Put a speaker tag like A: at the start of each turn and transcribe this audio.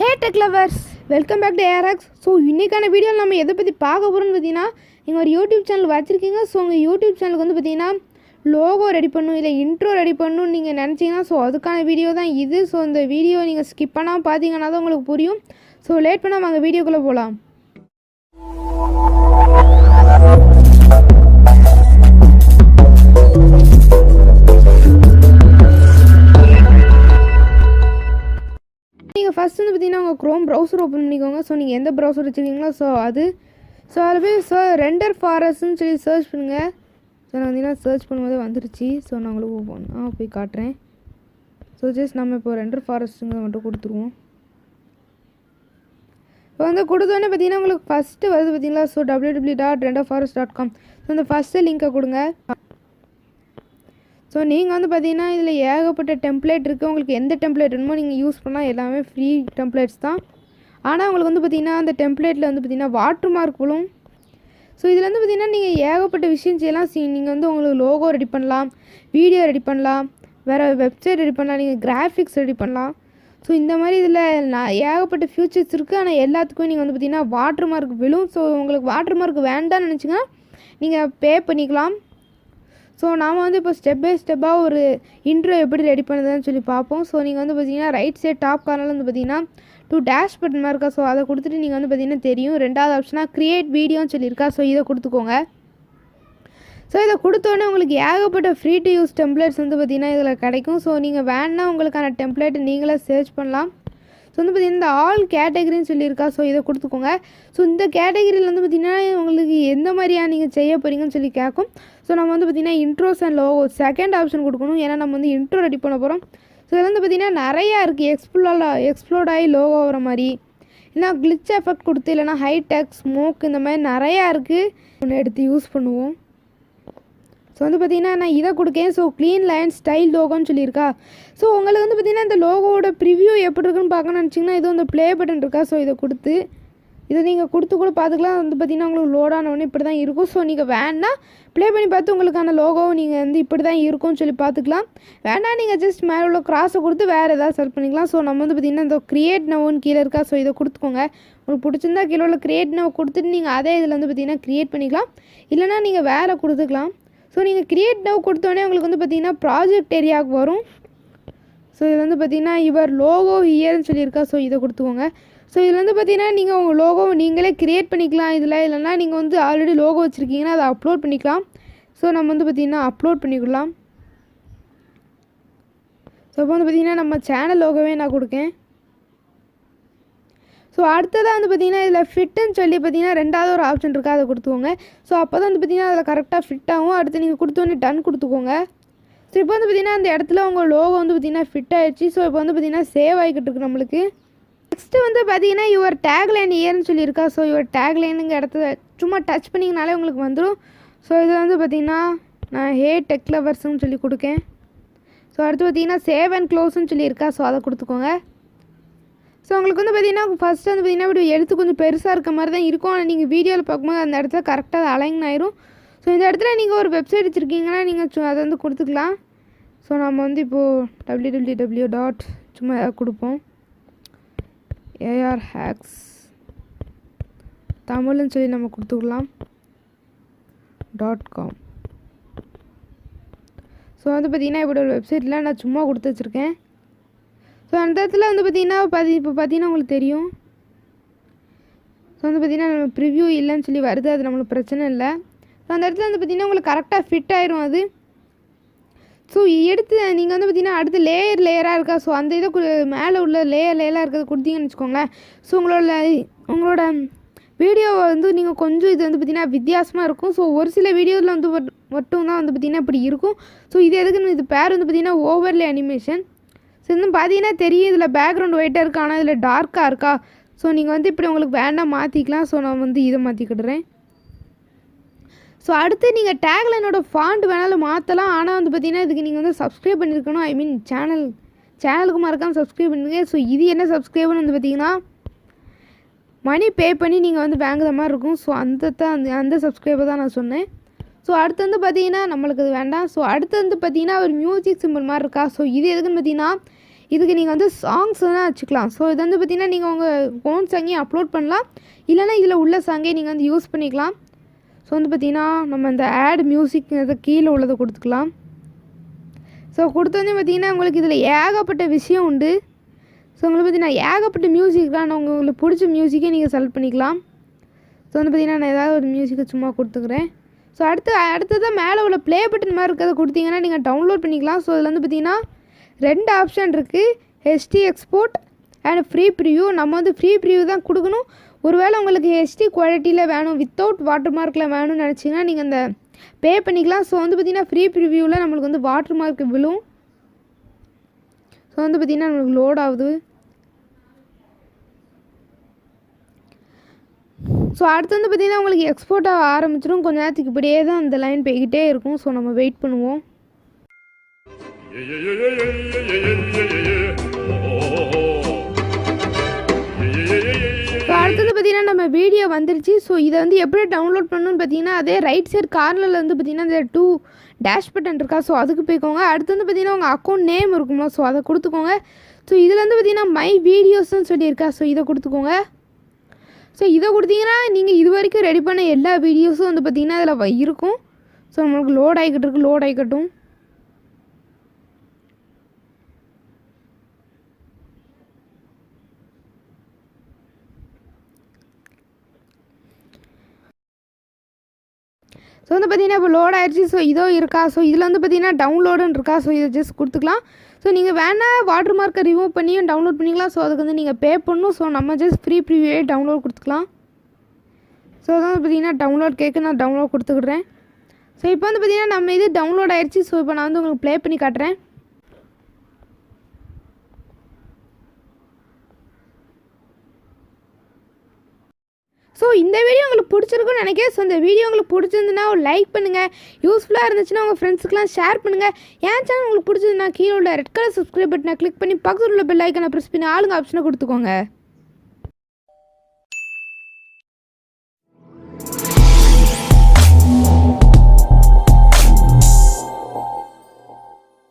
A: Hey tech lovers, welcome back to ARX. So இன்றைக்கான வீடியோவில் நம்ம எதை பற்றி பார்க்க போகிறோம்னு பார்த்தீங்கன்னா, நீங்கள் ஒரு யூடியூப் சேனல் வச்சுருக்கீங்க. ஸோ உங்கள் யூடியூப் சேனலுக்கு வந்து பார்த்தீங்கன்னா லோகோ ரெடி பண்ணணும், இல்லை இன்ட்ரோ ரெடி பண்ணணும்னு நீங்கள் நினச்சிங்கன்னா ஸோ அதுக்கான வீடியோ தான் இது. ஸோ இந்த வீடியோ நீங்கள் ஸ்கிப் பண்ணாமல் பார்த்தீங்கன்னா தான் உங்களுக்கு புரியும். ஸோ லேட் பண்ணாமல் அங்கே வீடியோக்குள்ளே போகலாம். நீங்கள் ஃபஸ்ட் வந்து பார்த்தீங்கன்னா உங்கள் க்ரோம் ப்ரௌசர் ஓப்பன் பண்ணிக்கோங்க. ஸோ நீங்கள் எந்த ப்ரௌசர் வச்சுருக்கீங்களோ ஸோ அதில் போய் ரெண்டர் ஃபாரஸ்ட்னு சொல்லி சர்ச் பண்ணுங்கள். ஸோ நான் பார்த்தீங்கன்னா சர்ச் பண்ணும்போது வந்துருச்சு. ஸோ நான் உங்களுக்கு போய் காட்டுறேன். ஸோ ஜஸ்ட் நம்ம இப்போ ரெண்டர் ஃபாரஸ்ட்டுங்கிறத மட்டும் கொடுத்துருவோம். இப்போ வந்து கொடுத்தோன்னே பார்த்தீங்கன்னா உங்களுக்கு ஃபஸ்ட்டு வருது பார்த்தீங்களா. So www.renderforest.com. ஸோ அந்த ஃபஸ்ட்டு லிங்க்கை கொடுங்க. ஸோ நீங்கள் வந்து பார்த்தீங்கன்னா இதில் ஏகப்பட்ட டெம்ப்ளேட் இருக்குது. உங்களுக்கு எந்த டெம்ப்ளேட் வேணுமோ நீங்கள் யூஸ் பண்ணால் எல்லாமே ஃப்ரீ டெம்ப்ளேட்ஸ் தான். ஆனால் உங்களுக்கு வந்து பார்த்திங்கன்னா அந்த டெம்ப்ளேட்டில் வந்து பார்த்திங்கன்னா வாட்டர் மார்க் விழும். ஸோ இதில் வந்து பார்த்திங்கன்னா நீங்கள் ஏகப்பட்ட விஷயம் செய்யலாம். நீங்கள் வந்து உங்களுக்கு லோகோ ரெடி பண்ணலாம், வீடியோ ரெடி பண்ணலாம், வேறு வெப்சைட் ரெடி பண்ணலாம், நீங்கள் கிராஃபிக்ஸ் ரெடி பண்ணலாம். ஸோ இந்த மாதிரி இதில் ஏகப்பட்ட ஃபியூச்சர்ஸ் இருக்குது. ஆனால் எல்லாத்துக்கும் நீங்கள் வந்து பார்த்திங்கன்னா வாட்டர் மார்க் விழும். ஸோ உங்களுக்கு வாட்டர் மார்க் வேண்டாம்னு நினச்சிங்கன்னா நீங்கள் பே பண்ணிக்கலாம். ஸோ நாம் வந்து இப்போ ஸ்டெப் பை ஸ்டெப்பாக ஒரு இன்ட்ரோ எப்படி ரெடி பண்ணுறதுன்னு சொல்லி பார்ப்போம். ஸோ நீங்கள் வந்து பார்த்தீங்கன்னா ரைட் சைட் டாப் கார்னரில் வந்து பார்த்தீங்கன்னா 2 டேஷ் பட்டன் இருக்கா. ஸோ அதை கொடுத்துட்டு நீங்கள் வந்து பார்த்தீங்கன்னா தெரியும். ரெண்டாவது ஆப்ஷனாக க்ரியேட் வீடியோன்னு சொல்லியிருக்கா. ஸோ இதை கொடுத்துக்கோங்க. ஸோ இதை கொடுத்தோன்னே உங்களுக்கு ஏகப்பட்ட ஃப்ரீ டு யூஸ் டெம்ப்ளேட்ஸ் வந்து பார்த்திங்கன்னா இதில் கிடைக்கும். ஸோ நீங்கள் வேணால் உங்களுக்கான டெம்ப்ளேட்டை நீங்களே சர்ச் பண்ணலாம். ஸோ வந்து பார்த்திங்கன்னா இந்த ஆல் கேட்டகரின்னு சொல்லியிருக்கா. ஸோ இதை கொடுத்துக்கோங்க. ஸோ இந்த கேட்டகரியில் வந்து பார்த்திங்கன்னா உங்களுக்கு எந்த மாதிரியாக நீங்கள் செய்ய போகிறீங்கன்னு சொல்லி கேட்கும். ஸோ நம்ம வந்து பார்த்திங்கன்னா intros and logo second option கொடுக்கணும். ஏன்னா நம்ம வந்து இன்ட்ரோ ரெடி பண்ண போகிறோம். ஸோ இதில் வந்து பார்த்திங்கன்னா நிறையா இருக்குது. எக்ஸ்ப்ளோட் ஆகி லோகோ வர மாதிரி, இல்லைனா கிளிச் எஃபெக்ட் கொடுத்து, இல்லைனா ஹைடெக் ஸ்மோக், இந்த மாதிரி நிறையா இருக்குது. ஒன்று எடுத்து யூஸ் பண்ணுவோம். ஸோ வந்து பார்த்திங்கன்னா நான் இதை கொடுக்கேன். ஸோ க்ளீன் லைன் ஸ்டைல் லோகோன்னு சொல்லியிருக்கா. ஸோ உங்களுக்கு வந்து பார்த்திங்கன்னா இந்த லோகோவோட ப்ரிவ்யூ எப்படி இருக்குன்னு பார்க்கணும்னு நினச்சிங்கன்னா இது வந்து ப்ளே பட்டன் இருக்கா. ஸோ இதை கொடுத்து இதை நீங்கள் கொடுத்து கூட பார்த்துக்கலாம். வந்து பார்த்திங்கன்னா உங்களுக்கு லோட் ஆனவொடனே இப்படி தான் இருக்கும். ஸோ நீங்கள் வேணால் ப்ளே பண்ணி பார்த்து உங்களுக்கான லோகோவை நீங்கள் வந்து இப்படி தான் இருக்கும்னு சொல்லி பார்த்துக்கலாம். வேணால் நீங்கள் ஜஸ்ட் மேலே உள்ள கிராஸை கொடுத்து வேறு ஏதாவது செலக்ட் பண்ணிக்கலாம். ஸோ நம்ம வந்து பார்த்திங்கன்னா இந்த க்ரியேட் நவ்னு கீழே இருக்கா. ஸோ இதை கொடுத்துக்கோங்க. உங்களுக்கு பிடிச்சிருந்தா கீழே உள்ள க்ரியேட் நவ் கொடுத்துட்டு நீங்கள் அதே இதில் வந்து பார்த்திங்கன்னா க்ரியேட் பண்ணிக்கலாம். இல்லைனா நீங்கள் வேறு கொடுத்துக்கலாம். ஸோ நீங்கள் க்ரியேட் நவ் கொடுத்தோடனே உங்களுக்கு வந்து பார்த்திங்கன்னா ப்ராஜெக்ட் ஏரியாவுக்கு வரும். ஸோ இதில் வந்து பார்த்திங்கன்னா யுவர் லோகோ ஹியர்னு சொல்லியிருக்கா. ஸோ இதை கொடுத்துக்கோங்க. ஸோ இதில் வந்து பார்த்திங்கன்னா நீங்கள் உங்கள் லோகோவை நீங்களே க்ரியேட் பண்ணிக்கலாம். இதில் இல்லைனா நீங்கள் வந்து ஆல்ரெடி லோகோ வச்சுருக்கீங்கன்னா அதை அப்லோட் பண்ணிக்கலாம். ஸோ நம்ம வந்து பார்த்திங்கன்னா அப்லோட் பண்ணிக்கலாம். ஸோ இப்போ வந்து பார்த்திங்கன்னா நம்ம சேனல் லோகோவே நான் கொடுக்கேன். ஸோ அடுத்ததாக வந்து பார்த்திங்கன்னா இதில் ஃபிட்டுன்னு சொல்லி பார்த்திங்கன்னா ரெண்டாவது ஒரு ஆப்ஷன் இருக்கா. அதை கொடுத்துக்கோங்க. ஸோ அப்போ தான் வந்து பார்த்திங்கன்னா அதில் கரெக்டாக ஃபிட் ஆகும். அடுத்து நீங்கள் கொடுத்தோன்னே டன் கொடுத்துக்கோங்க. ஸோ இப்போ வந்து பார்த்திங்கன்னா அந்த இடத்துல உங்கள் லோகோ வந்து பார்த்திங்கன்னா ஃபிட் ஆகிடுச்சு. ஸோ இப்போ வந்து பார்த்திங்கன்னா சேவ் ஆகிக்கிட்டு இருக்குது நம்மளுக்கு. நெக்ஸ்ட்டு வந்து பார்த்திங்கன்னா யுவர் டேக்லைன் இயர்னு சொல்லியிருக்கா. ஸோ யுவர் டேக்லைனுங்க இடத்துல சும்மா டச் பண்ணிங்கனாலே உங்களுக்கு வந்துடும். ஸோ இதில் வந்து பார்த்திங்கன்னா நான் ஹே டெக் லவர்ஸ்ன்னு சொல்லி கொடுக்கேன். ஸோ அடுத்து பார்த்திங்கன்னா சேவ் அண்ட் க்ளோஸ்ன்னு சொல்லியிருக்கா. ஸோ அதை கொடுத்துக்கோங்க. ஸோ உங்களுக்கு வந்து பார்த்திங்கன்னா ஃபஸ்ட்டு வந்து பார்த்திங்கன்னா இப்படி எழுத்து கொஞ்சம் பெருசாக இருக்க மாதிரி தான் இருக்கும். ஆனால் நீங்கள் வீடியோவில் பார்க்கும்போது அந்த இடத்துல கரெக்டாக அலைன் ஆயிரும். ஸோ இந்த இடத்துல நீங்கள் ஒரு வெப்சைட் வச்சுருக்கீங்கன்னா நீங்கள் அதை வந்து கொடுத்துக்கலாம். ஸோ நம்ம வந்து இப்போது www. சும்மா கொடுப்போம் ஏஆர் ஹேக்ஸ் தமிழ்னு சொல்லி நம்ம கொடுத்துக்கலாம் .com. ஸோ வந்து பார்த்திங்கன்னா இப்படி ஒரு வெப்சைட்டில் நான் சும்மா கொடுத்து வச்சுருக்கேன். ஸோ அந்த இடத்துல வந்து பார்த்திங்கன்னா இப்போ பார்த்திங்கன்னா உங்களுக்கு தெரியும். ஸோ வந்து பார்த்திங்கன்னா நம்ம ப்ரிவ்யூ இல்லைன்னு சொல்லி வருது. அது நம்மளுக்கு பிரச்சனை இல்லை. ஸோ அந்த இடத்துல வந்து பார்த்திங்கன்னா உங்களுக்கு கரெக்டாக ஃபிட் ஆயிரும் அது. ஸோ எடுத்து நீங்கள் வந்து பார்த்திங்கன்னா அடுத்து லேயராக இருக்கா. ஸோ அந்த இதை மேலே உள்ள லேயராக இருக்கிறது கொடுத்தீங்கன்னு வச்சுக்கோங்களேன். ஸோ உங்களோட வீடியோவை வந்து நீங்கள் கொஞ்சம் இது வந்து பார்த்திங்கன்னா வித்தியாசமாக இருக்கும். ஸோ ஒரு சில வீடியோவில் வந்து மட்டும் தான் வந்து பார்த்திங்கன்னா இப்படி இருக்கும். ஸோ இது எதுக்குன்னு இது பேர் வந்து பார்த்திங்கன்னா ஓவர்லே அனிமேஷன். ஸோ இன்னும் பார்த்தீங்கன்னா தெரியும் இதில் பேக்ரவுண்ட் ஒயிட்டாக இருக்கா, ஆனால் இதில் டார்க்காக இருக்கா. ஸோ நீங்கள் வந்து இப்படி உங்களுக்கு வேண்டாம் மாற்றிக்கலாம். ஸோ நான் வந்து இதை மாற்றிக்கிடுறேன். ஸோ அடுத்து நீங்கள் டேக்லைனோட ஃபாண்ட் வேணாலும் மாற்றலாம். ஆனால் வந்து பார்த்திங்கன்னா இதுக்கு நீங்கள் வந்து சப்ஸ்கிரைப் பண்ணியிருக்கணும். ஐ மீன் சேனலுக்கு மறக்காமல் சப்ஸ்கிரைப் பண்ணுங்க. ஸோ இது என்ன சப்ஸ்கிரைப்னு வந்து பார்த்திங்கன்னா மணி பே பண்ணி நீங்கள் வந்து வாங்குற மாதிரி இருக்கும். ஸோ அந்த சப்ஸ்கிரைபர் தான் நான் சொன்னேன். ஸோ அடுத்து வந்து பார்த்திங்கன்னா நம்மளுக்கு அது வேண்டாம். ஸோ அடுத்து வந்து பார்த்திங்கன்னா ஒரு மியூசிக் சிம்பிள் மாதிரி இருக்கா. ஸோ இது எதுக்குன்னு பார்த்திங்கன்னா இதுக்கு நீங்கள் வந்து சாங்ஸ் தான் வச்சுக்கலாம். ஸோ இது வந்து பார்த்திங்கன்னா நீங்கள் உங்கள் ஓன் சாங்கையும் அப்லோட் பண்ணலாம், இல்லைனா இதில் உள்ள சாங்கே நீங்கள் வந்து யூஸ் பண்ணிக்கலாம். ஸோ வந்து பார்த்திங்கன்னா நம்ம இந்த ஆட் மியூசிக் அதை கீழே உள்ளதை கொடுத்துக்கலாம். ஸோ கொடுத்தோன்னே பார்த்திங்கன்னா உங்களுக்கு இதில் ஏகப்பட்ட விஷயம் உண்டு. ஸோ உங்களுக்கு பார்த்திங்கன்னா ஏகப்பட்ட மியூசிக் தான், உங்களுக்கு பிடிச்ச மியூசிக்கே நீங்கள் செலக்ட் பண்ணிக்கலாம். ஸோ வந்து பார்த்திங்கன்னா நான் ஏதாவது ஒரு மியூசிக்கை சும்மா கொடுத்துக்கிறேன். ஸோ அடுத்ததான் மேலே உள்ள ப்ளே பட்டன் மாதிரி இருக்கிறத கொடுத்தீங்கன்னா நீங்கள் டவுன்லோட் பண்ணிக்கலாம். ஸோ இதில் வந்து பார்த்திங்கன்னா 2 ஆப்ஷன் இருக்குது, HD export and free preview. நம்ம வந்து ஃப்ரீ ப்ரிவ்யூ தான் கொடுக்கணும். ஒருவேளை உங்களுக்கு ஹெச்டி குவாலிட்டியில் வேணும், வித்தவுட் வாட்டர் மார்க்கில் வேணும்னு நினச்சிங்கன்னா நீங்கள் அந்த பே பண்ணிக்கலாம். ஸோ வந்து பார்த்திங்கன்னா ஃப்ரீ ப்ரிவ்யூவில் நம்மளுக்கு வந்து வாட்டர் மார்க் விழும். ஸோ வந்து பார்த்திங்கன்னா நம்மளுக்கு லோட் ஆகுது. ஸோ அடுத்து வந்து பார்த்திங்கன்னா உங்களுக்கு எக்ஸ்போர்ட் ஆக ஆரம்பிச்சிடும். கொஞ்சம் நேரத்துக்கு இப்படியே தான் அந்த லைன் போய்கிட்டே இருக்கும். ஸோ நம்ம வெயிட் பண்ணுவோம். ஸோ அடுத்தது பார்த்திங்கன்னா நம்ம வீடியோ வந்துருச்சு. ஸோ இதை வந்து எப்படி டவுன்லோட் பண்ணணும்னு பார்த்தீங்கன்னா அதே ரைட் சைடு கார்னரில் வந்து பார்த்திங்கன்னா இந்த 2 டேஷ் பட்டன் இருக்கா, ஸோ அதுக்கு போய்க்கோங்க. அடுத்து வந்து பார்த்திங்கன்னா உங்கள் அக்கௌண்ட் நேம் இருக்குமா, ஸோ அதை கொடுத்துக்கோங்க. ஸோ இதில் வந்து பார்த்திங்கன்னா மை வீடியோஸ்ன்னு சொல்லியிருக்கா, ஸோ இதை கொடுத்துக்கோங்க. ஸோ இதை கொடுத்தீங்கன்னா நீங்கள் இது வரைக்கும் ரெடி பண்ண எல்லா வீடியோஸும் வந்து பார்த்திங்கன்னா அதில் இருக்கும். ஸோ நம்மளுக்கு லோட் ஆகிக்கட்டும். ஸோ வந்து பார்த்திங்கன்னா இப்போ லோட் ஆகிடுச்சு. ஸோ இதோ இருக்கா, ஸோ இதில் வந்து பார்த்திங்கன்னா டவுன்லோடுன்னு இருக்கா, ஸோ இதை ஜஸ்ட் கொடுத்துக்கலாம். ஸோ நீங்கள் வேணால் வாட்டர் மார்க்கை ரிமூவ் பண்ணியும் டவுன்லோட் பண்ணிக்கலாம். ஸோ அதுக்கு வந்து நீங்கள் பே பண்ணணும். ஸோ நம்ம ஜஸ்ட் ஃப்ரீ ப்ரிவியூவே டவுன்லோட் கொடுத்துக்கலாம். ஸோ அதான் பார்த்திங்கன்னா டவுன்லோட் கேட்க நான் டவுன்லோட் கொடுத்துக்கிட்றேன். ஸோ இப்போ வந்து பார்த்திங்கன்னா நம்ம இது டவுன்லோட் ஆகிடுச்சு. ஸோ இப்போ நான் வந்து உங்களுக்கு ப்ளே பண்ணி காட்டுறேன். ஸோ இந்த வீடியோ உங்களுக்கு பிடிச்சிருக்குன்னு நினைக்கிறேன். ஸோ இந்த வீடியோ உங்களுக்கு பிடிச்சிருந்துன்னா ஒரு லைக் பண்ணுங்கள், யூஸ்ஃபுல்லாக இருந்துச்சுன்னா உங்கள் ஃப்ரெண்ட்ஸுக்கெலாம் ஷேர் பண்ணுங்கள். என் சேனல் உங்களுக்கு பிடிச்சதுன்னா கீழே உள்ள ரெட் கலர் சப்ஸ்கிரைப் பட்டனை கிளிக் பண்ணி பக்கத்தில் உள்ள பெல் ஐக்கனை ப்ரெஸ் பண்ணி ஆளுங்க ஆப்ஷனை கொடுத்துக்கோங்க.